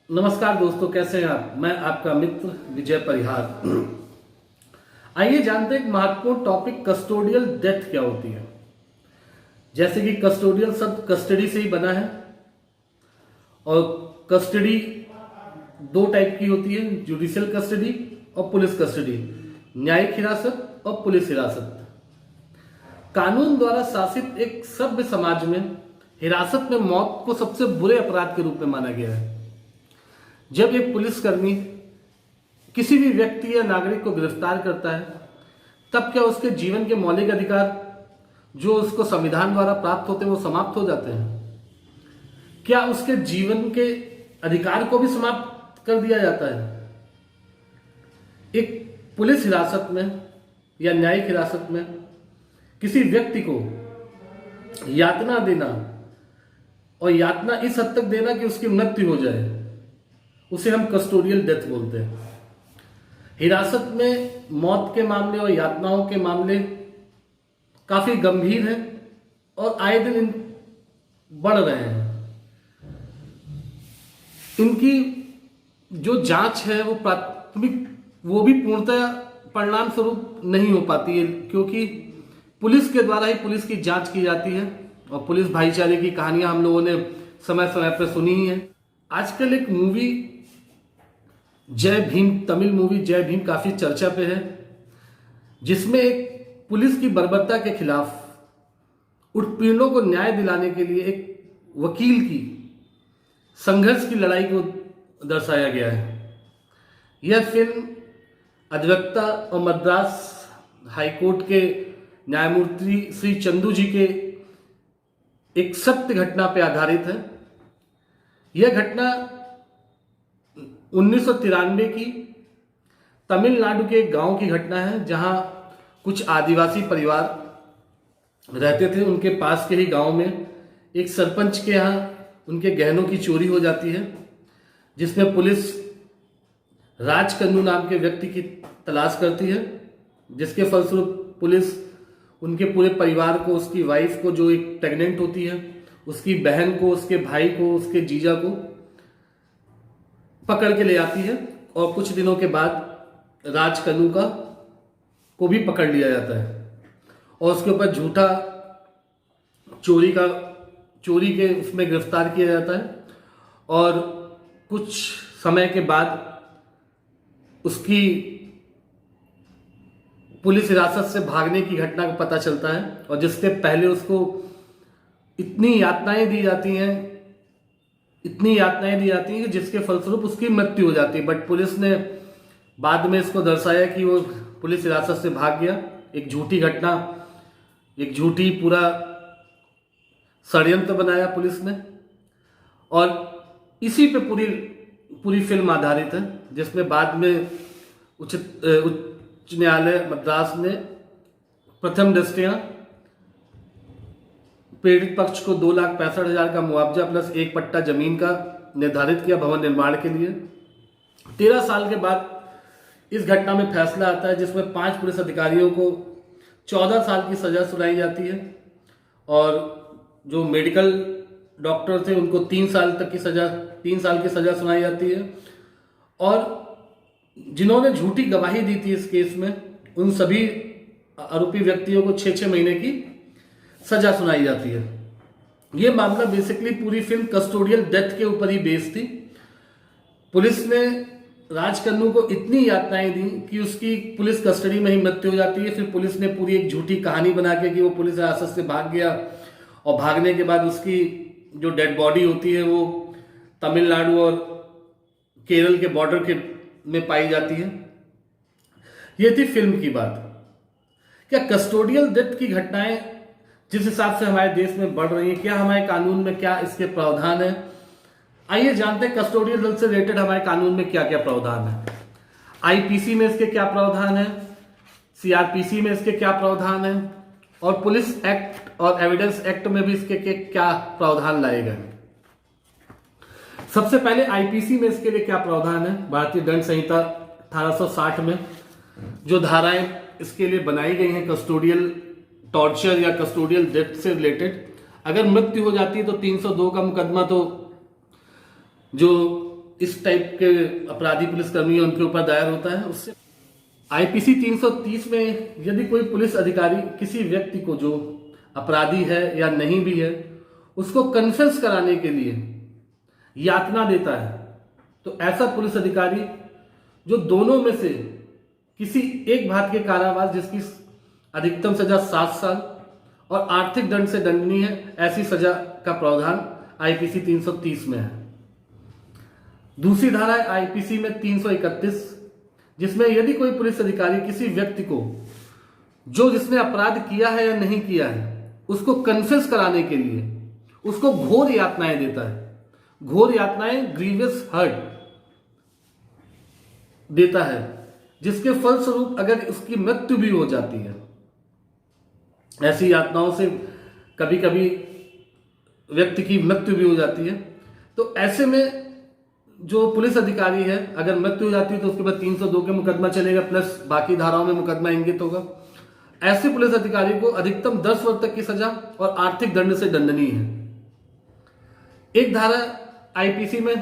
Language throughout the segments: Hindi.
नमस्कार दोस्तों, कैसे हैं आप। मैं आपका मित्र विजय परिहार। आइए जानते हैं एक महत्वपूर्ण टॉपिक, कस्टोडियल डेथ क्या होती है। जैसे कि कस्टोडियल शब्द कस्टडी से ही बना है और कस्टडी दो टाइप की होती है, जुडिशियल कस्टडी और पुलिस कस्टडी, न्यायिक हिरासत और पुलिस हिरासत। कानून द्वारा शासित एक सभ्य समाज में हिरासत में मौत को सबसे बुरे अपराध के रूप में माना गया है। जब एक पुलिसकर्मी किसी भी व्यक्ति या नागरिक को गिरफ्तार करता है, तब क्या उसके जीवन के मौलिक अधिकार जो उसको संविधान द्वारा प्राप्त होते हैं वो समाप्त हो जाते हैं? क्या उसके जीवन के अधिकार को भी समाप्त कर दिया जाता है? एक पुलिस हिरासत में या न्यायिक हिरासत में किसी व्यक्ति को यातना देना, और यातना इस हद तक देना कि उसकी मृत्यु हो जाए, उसे हम कस्टोडियल डेथ बोलते हैं। हिरासत में मौत के मामले और यातनाओं के मामले काफी गंभीर हैं और आए दिन बढ़ रहे हैं। इनकी जो जांच है वो प्राथमिक, वो भी पूर्णतः परिणाम स्वरूप नहीं हो पाती है, क्योंकि पुलिस के द्वारा ही पुलिस की जांच की जाती है और पुलिस भाईचारे की कहानियां हम लोगों ने समय समय पर सुनी ही है। आजकल एक मूवी जय भीम, तमिल मूवी जय भीम काफी चर्चा पे है, जिसमें एक पुलिस की बर्बरता के खिलाफ उत्पीड़नों को न्याय दिलाने के लिए एक वकील की संघर्ष की लड़ाई को दर्शाया गया है। यह फिल्म अधिवक्ता और मद्रास हाईकोर्ट के न्यायमूर्ति श्री चंदू जी के एक सत्य घटना पर आधारित है। यह घटना 1993 की तमिलनाडु के एक गांव की घटना है, जहां कुछ आदिवासी परिवार रहते थे। उनके पास के ही गांव में एक सरपंच के यहां उनके गहनों की चोरी हो जाती है, जिसमें पुलिस राजकन्नू नाम के व्यक्ति की तलाश करती है, जिसके फलस्वरूप पुलिस उनके पूरे परिवार को, उसकी वाइफ को जो एक प्रेग्नेंट होती है, उसकी बहन को, उसके भाई को, उसके जीजा को पकड़ के ले आती है और कुछ दिनों के बाद राजकन्नू को भी पकड़ लिया जाता है और उसके ऊपर झूठा चोरी के उसमें गिरफ्तार किया जाता है। और कुछ समय के बाद उसकी पुलिस हिरासत से भागने की घटना का पता चलता है, और जिससे पहले उसको इतनी यातनाएं दी जाती हैं कि जिसके फलस्वरूप उसकी मृत्यु हो जाती है। बट पुलिस ने बाद में इसको दर्शाया कि वो पुलिस हिरासत से भाग गया। एक झूठी घटना, एक झूठी पूरा षड्यंत्र बनाया पुलिस ने, और इसी पे पूरी फिल्म आधारित है, जिसमें बाद में उच्च न्यायालय मद्रास ने प्रथम दृष्टया पीड़ित पक्ष को 2,65,000 का मुआवजा प्लस एक पट्टा जमीन का निर्धारित किया भवन निर्माण के लिए। 13 साल के बाद इस घटना में फैसला आता है, जिसमें 5 पुलिस अधिकारियों को 14 साल की सजा सुनाई जाती है, और जो मेडिकल डॉक्टर थे उनको 3 साल की सजा सुनाई जाती है। और जिन्होंने झूठी गवाही दी थी इस केस में, उन सभी आरोपी व्यक्तियों को 6-6 महीने की सजा सुनाई जाती है। यह मामला बेसिकली पूरी फिल्म कस्टोडियल डेथ के ऊपर ही बेस्ड थी। पुलिस ने राजकन्नू को इतनी यातनाएं दी कि उसकी पुलिस कस्टडी में ही मृत्यु हो जाती है। फिर पुलिस ने पूरी एक झूठी कहानी बना के कि वो पुलिस हिरासत से भाग गया, और भागने के बाद उसकी जो डेड बॉडी होती है वो तमिलनाडु और केरल के बॉर्डर में पाई जाती है। ये थी फिल्म की बात। क्या कस्टोडियल डेथ की घटनाएं जिस हिसाब से हमारे देश में बढ़ रही है, क्या हमारे कानून में क्या इसके प्रावधान है? आइए जानते हैं कस्टोडियल डेथ से रिलेटेड हमारे कानून में क्या क्या प्रावधान है। आईपीसी में इसके क्या प्रावधान है, सीआरपीसी में इसके क्या प्रावधान है, और पुलिस एक्ट और एविडेंस एक्ट में भी इसके क्या प्रावधान लाए गए। सबसे पहले आईपीसी में इसके लिए क्या प्रावधान है। भारतीय दंड संहिता 1860 में जो धाराएं इसके लिए बनाई गई हैं कस्टोडियल टॉर्चर या कस्टोडियल डेथ से रिलेटेड, अगर मृत्यु हो जाती है तो 302 का मुकदमा तो जो इस टाइप के अपराधी पुलिसकर्मी उनके ऊपर दायर होता है। उससे आईपीसी 330 में यदि कोई पुलिस अधिकारी किसी व्यक्ति को जो अपराधी है या नहीं भी है उसको कन्फेस कराने के लिए यातना देता है, तो ऐसा पुलिस अधिकारी जो दोनों में से किसी एक भाग के कारावास जिसकी अधिकतम सजा 7 साल और आर्थिक दंड से दंडनीय है, ऐसी सजा का प्रावधान आईपीसी 330 में है। दूसरी धारा है आईपीसी में 331, जिसमें यदि कोई पुलिस अधिकारी किसी व्यक्ति को जो जिसने अपराध किया है या नहीं किया है उसको कन्फेस कराने के लिए उसको घोर यातनाएं देता है। घोर यातनाएं, ग्रीवियस हर्ट देता है, जिसके फलस्वरूप अगर उसकी मृत्यु भी हो जाती है। ऐसी यातनाओं से कभी कभी व्यक्ति की मृत्यु भी हो जाती है। तो ऐसे में जो पुलिस अधिकारी है अगर मृत्यु हो जाती है तो उसके बाद 302 के मुकदमा चलेगा, प्लस बाकी धाराओं में मुकदमा इंगित होगा। ऐसे पुलिस अधिकारी को अधिकतम 10 वर्ष तक की सजा और आर्थिक दंड से दंडनीय है। एक धारा आईपीसी में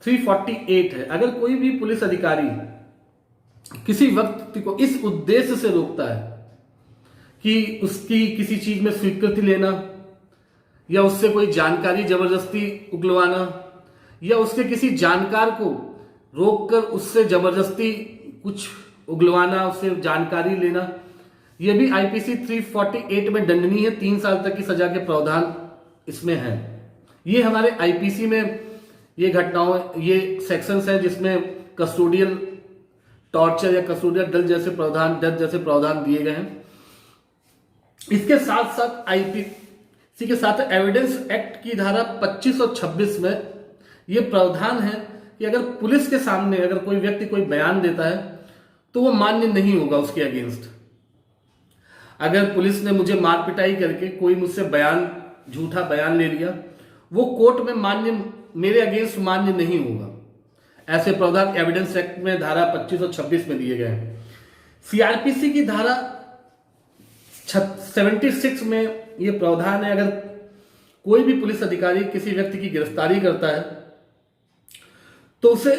348 है। अगर कोई भी पुलिस अधिकारी किसी व्यक्ति को इस उद्देश्य से रोकता है कि उसकी किसी चीज में स्वीकृति लेना या उससे कोई जानकारी जबरदस्ती उगलवाना या उसके किसी जानकार को रोककर उससे जबरदस्ती कुछ उगलवाना, उससे जानकारी लेना, यह भी आईपीसी 348 में दंडनीय है। 3 साल तक की सजा के प्रावधान इसमें है। ये हमारे आईपीसी में ये घटनाओं, ये सेक्शंस हैं जिसमें कस्टोडियल टॉर्चर या कस्टोडियल डेथ जैसे प्रावधान दिए गए हैं। इसके साथ साथ आईपीसी के साथ एविडेंस एक्ट की धारा 25 और 26 में यह प्रावधान है कि अगर पुलिस के सामने अगर कोई व्यक्ति कोई बयान देता है तो वो मान्य नहीं होगा उसके अगेंस्ट। अगर पुलिस ने मुझे मार पिटाई करके कोई मुझसे झूठा बयान ले लिया, वो कोर्ट में मेरे अगेंस्ट मान्य नहीं होगा। ऐसे प्रावधान एविडेंस एक्ट में धारा 25 और 26 में दिए गए हैं। सीआरपीसी की धारा 76 में यह प्रावधान है, अगर कोई भी पुलिस अधिकारी किसी व्यक्ति की गिरफ्तारी करता है तो उसे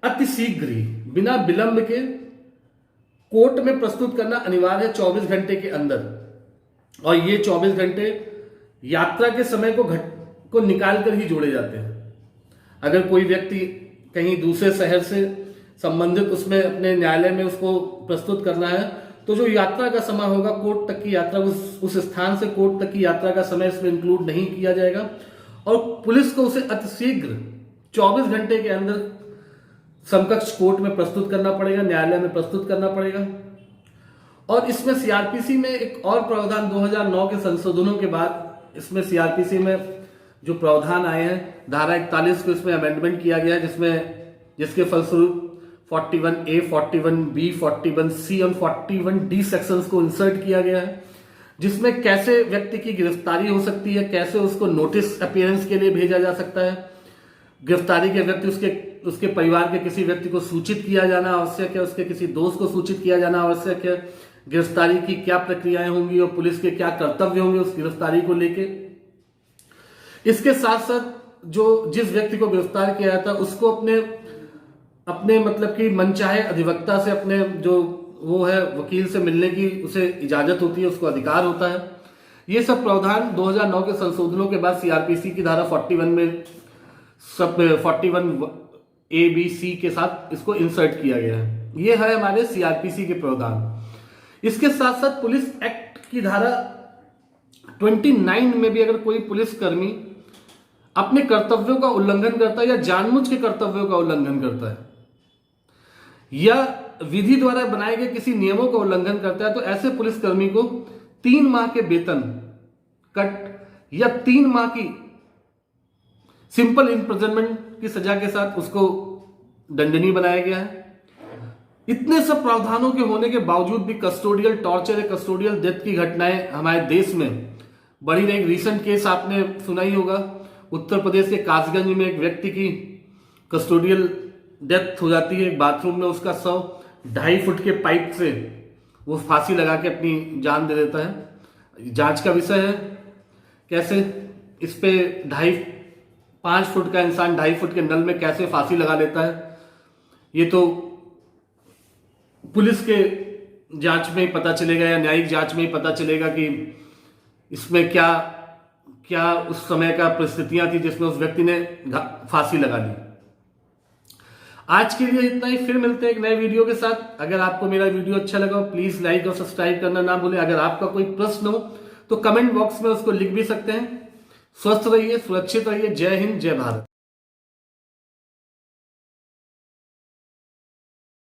अतिशीघ्र ही बिना विलंब के कोर्ट में प्रस्तुत करना अनिवार्य है 24 घंटे के अंदर। और ये 24 घंटे यात्रा के समय को निकाल कर ही जोड़े जाते हैं। अगर कोई व्यक्ति कहीं दूसरे शहर से संबंधित उसमें अपने न्यायालय में उसको प्रस्तुत करना है तो जो यात्रा का समय होगा कोर्ट तक की यात्रा, उस स्थान से कोर्ट तक की यात्रा का समय इसमें इंक्लूड नहीं किया जाएगा। और पुलिस को उसे अतिशीघ्र 24 घंटे के अंदर समकक्ष कोर्ट में प्रस्तुत करना पड़ेगा, न्यायालय में प्रस्तुत करना पड़ेगा। और इसमें सीआरपीसी में एक और प्रावधान 2009 के संशोधनों के बाद इसमें सीआरपीसी में जो प्रावधान आए हैं, धारा 41 को इसमें अमेंडमेंट किया गया है, जिसके फलस्वरूप 41A, 41B, 41C और 41D सेक्शंस को इंसर्ट किया गया है, जिसमें कैसे व्यक्ति की गिरफ्तारी हो सकती है, कैसे उसको नोटिस अपीयरेंस के लिए भेजा जा सकता है, गिरफ्तारी के व्यक्ति उसके परिवार के किसी व्यक्ति को सूचित किया जाना आवश्यक है, उसके किसी दोस्त को सूचित किया जाना आवश्यक है, गिरफ्तारी की क्या प्रक्रियाएं होंगी और पुलिस के क्या कर्तव्य होंगे उस गिरफ्तारी को लेके। इसके साथ साथ जिस व्यक्ति को गिरफ्तार किया जाता है उसको अपने मतलब कि मनचाहे अधिवक्ता से अपने जो वो है वकील से मिलने की उसे इजाजत होती है, उसको अधिकार होता है। ये सब प्रावधान 2009 के संशोधनों के बाद सीआरपीसी की धारा 41 में सब 41A, B, C के साथ इसको इंसर्ट किया गया है। ये है हमारे सीआरपीसी के प्रावधान। इसके साथ साथ पुलिस एक्ट की धारा 29 में भी अगर कोई पुलिसकर्मी अपने कर्तव्यों का उल्लंघन करता है या जानबूझ के कर्तव्यों का उल्लंघन करता है या विधि द्वारा बनाए गए किसी नियमों का उल्लंघन करता है तो ऐसे पुलिसकर्मी को 3 माह के वेतन कट या 3 माह की सिंपल इम्प्रिजनमेंट की सजा के साथ उसको दंडनीय बनाया गया है। इतने सब प्रावधानों के होने के बावजूद भी कस्टोडियल टॉर्चर या कस्टोडियल डेथ की घटनाएं हमारे देश में बढ़ी रही। रीसेंट केस आपने सुना ही होगा, उत्तर प्रदेश के कासगंज में एक व्यक्ति की कस्टोडियल डेथ हो जाती है। एक बाथरूम में उसका शव 2.5 फुट के पाइप से वो फांसी लगा के अपनी जान दे देता है। जांच का विषय है कैसे इस पे 5 फुट का इंसान 2.5 फुट के नल में कैसे फांसी लगा लेता है, ये तो पुलिस के जांच में ही पता चलेगा या न्यायिक जांच में ही पता चलेगा कि इसमें क्या क्या उस समय का परिस्थितियां थी जिसमें उस व्यक्ति ने फांसी लगा ली। आज के लिए इतना ही, फिर मिलते हैं एक नए वीडियो के साथ। अगर आपको मेरा वीडियो अच्छा लगा प्लीज लाइक और सब्सक्राइब करना ना भूलें। अगर आपका कोई प्रश्न हो तो कमेंट बॉक्स में उसको लिख भी सकते हैं। स्वस्थ रहिए, सुरक्षित रहिए। जय हिंद, जय भारत।